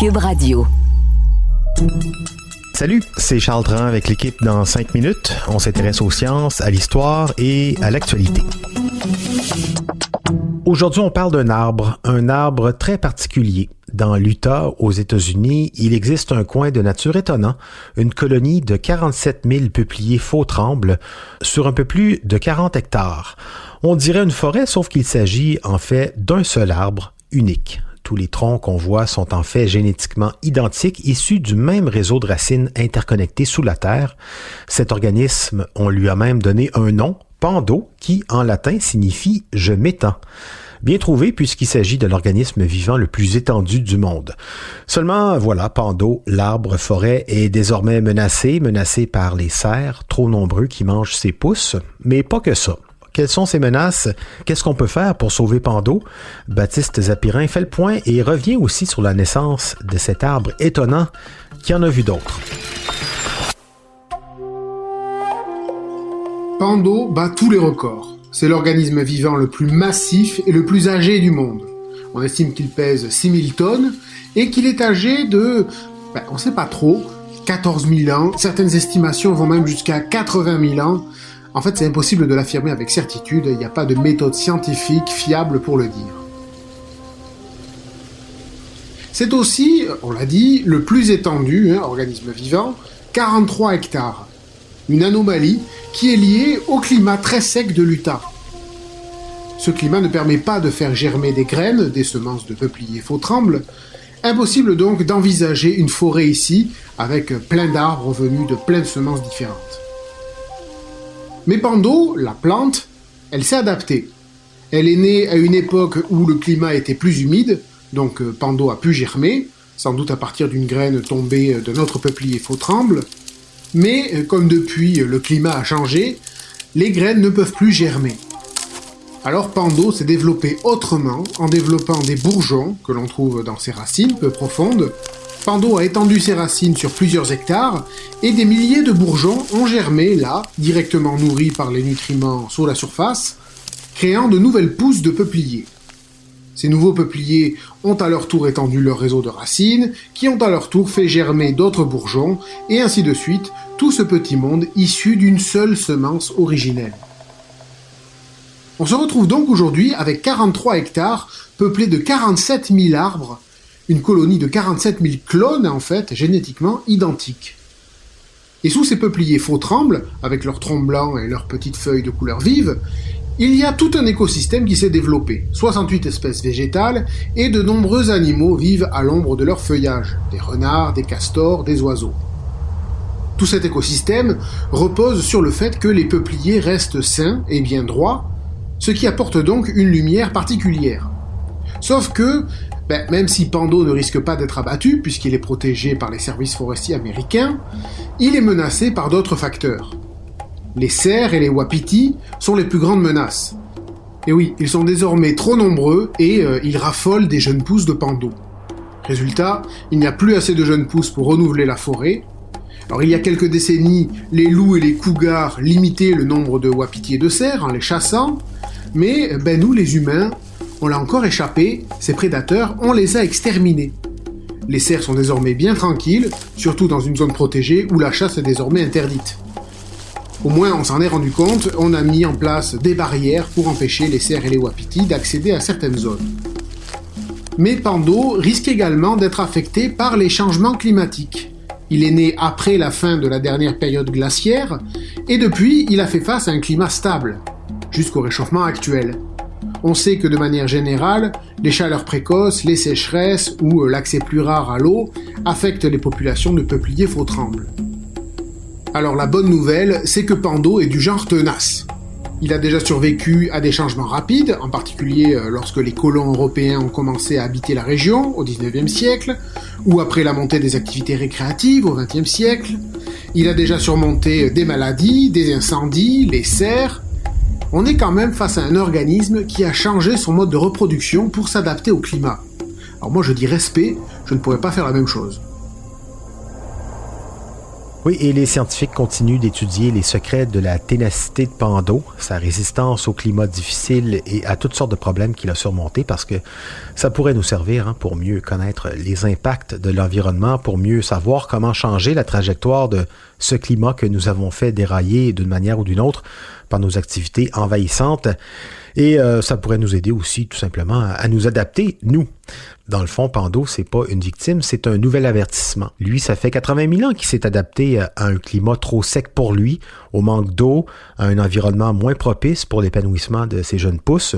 Cube Radio. Salut, c'est Charles Dran avec l'équipe dans 5 minutes. On s'intéresse aux sciences, à l'histoire et à l'actualité. Aujourd'hui, on parle d'un arbre très particulier. Dans l'Utah, aux États-Unis, il existe un coin de nature étonnant, une colonie de 47 000 peupliers faux-trembles sur un peu plus de 40 hectares. On dirait une forêt, sauf qu'il s'agit en fait d'un seul arbre unique. Tous les troncs qu'on voit sont en fait génétiquement identiques, issus du même réseau de racines interconnectées sous la terre. Cet organisme, on lui a même donné un nom, Pando, qui en latin signifie « je m'étends ». Bien trouvé puisqu'il s'agit de l'organisme vivant le plus étendu du monde. Seulement, voilà, Pando, l'arbre-forêt, est désormais menacé par les cerfs, trop nombreux qui mangent ses pousses, mais pas que ça. Quelles sont ces menaces? Qu'est-ce qu'on peut faire pour sauver Pando? Baptiste Zapirin fait le point et revient aussi sur la naissance de cet arbre étonnant qui en a vu d'autres. Pando bat tous les records. C'est l'organisme vivant le plus massif et le plus âgé du monde. On estime qu'il pèse 6000 tonnes et qu'il est âgé de, on ne sait pas trop, 14 000 ans. Certaines estimations vont même jusqu'à 80 000 ans. En fait, c'est impossible de l'affirmer avec certitude, il n'y a pas de méthode scientifique fiable pour le dire. C'est aussi, on l'a dit, le plus étendu, organisme vivant, 43 hectares. Une anomalie qui est liée au climat très sec de l'Utah. Ce climat ne permet pas de faire germer des graines, des semences de peupliers faux-trembles. Impossible donc d'envisager une forêt ici, avec plein d'arbres venus de plein de semences différentes. Mais Pando, la plante, elle s'est adaptée. Elle est née à une époque où le climat était plus humide, donc Pando a pu germer, sans doute à partir d'une graine tombée de notre peuplier faux-tremble. Mais comme depuis le climat a changé, les graines ne peuvent plus germer. Alors Pando s'est développé autrement, en développant des bourgeons que l'on trouve dans ses racines peu profondes. Pando a étendu ses racines sur plusieurs hectares et des milliers de bourgeons ont germé là, directement nourris par les nutriments sous la surface, créant de nouvelles pousses de peupliers. Ces nouveaux peupliers ont à leur tour étendu leur réseau de racines, qui ont à leur tour fait germer d'autres bourgeons, et ainsi de suite, tout ce petit monde issu d'une seule semence originelle. On se retrouve donc aujourd'hui avec 43 hectares peuplés de 47 000 arbres, une colonie de 47 000 clones en fait, génétiquement identiques. Et sous ces peupliers faux-trembles, avec leurs troncs blancs et leurs petites feuilles de couleur vive, il y a tout un écosystème qui s'est développé, 68 espèces végétales et de nombreux animaux vivent à l'ombre de leur feuillage, des renards, des castors, des oiseaux. Tout cet écosystème repose sur le fait que les peupliers restent sains et bien droits, ce qui apporte donc une lumière particulière. Sauf que, même si Pando ne risque pas d'être abattu, puisqu'il est protégé par les services forestiers américains, il est menacé par d'autres facteurs. Les cerfs et les wapitis sont les plus grandes menaces. Et oui, ils sont désormais trop nombreux et ils raffolent des jeunes pousses de Pando. Résultat, il n'y a plus assez de jeunes pousses pour renouveler la forêt. Alors il y a quelques décennies, les loups et les cougars limitaient le nombre de wapitis et de cerfs en les chassant, mais nous les humains, on l'a encore échappé, ces prédateurs, on les a exterminés. Les cerfs sont désormais bien tranquilles, surtout dans une zone protégée où la chasse est désormais interdite. Au moins on s'en est rendu compte, on a mis en place des barrières pour empêcher les cerfs et les wapitis d'accéder à certaines zones. Mais Pando risque également d'être affecté par les changements climatiques. Il est né après la fin de la dernière période glaciaire, et depuis il a fait face à un climat stable, jusqu'au réchauffement actuel. On sait que de manière générale, les chaleurs précoces, les sécheresses ou l'accès plus rare à l'eau affectent les populations de peupliers faux-trembles. Alors la bonne nouvelle, c'est que Pando est du genre tenace. Il a déjà survécu à des changements rapides, en particulier lorsque les colons européens ont commencé à habiter la région au XIXe siècle, ou après la montée des activités récréatives au XXe siècle. Il a déjà surmonté des maladies, des incendies, les serres. On est quand même face à un organisme qui a changé son mode de reproduction pour s'adapter au climat. Alors moi je dis respect, je ne pourrais pas faire la même chose. Oui, et les scientifiques continuent d'étudier les secrets de la ténacité de Pando, sa résistance au climat difficile et à toutes sortes de problèmes qu'il a surmontés, parce que ça pourrait nous servir pour mieux connaître les impacts de l'environnement, pour mieux savoir comment changer la trajectoire de ce climat que nous avons fait dérailler d'une manière ou d'une autre par nos activités envahissantes. Et ça pourrait nous aider aussi tout simplement à nous adapter, nous. Dans le fond, Pando, c'est pas une victime, c'est un nouvel avertissement. Lui, ça fait 80 000 ans qu'il s'est adapté à un climat trop sec pour lui, au manque d'eau, à un environnement moins propice pour l'épanouissement de ses jeunes pousses.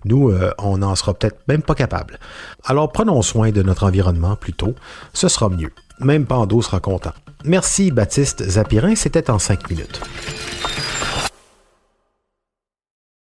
Nous, on n'en sera peut-être même pas capable. Alors prenons soin de notre environnement plutôt, ce sera mieux. Même Pando sera content. Merci Baptiste Zapirin, c'était en 5 minutes.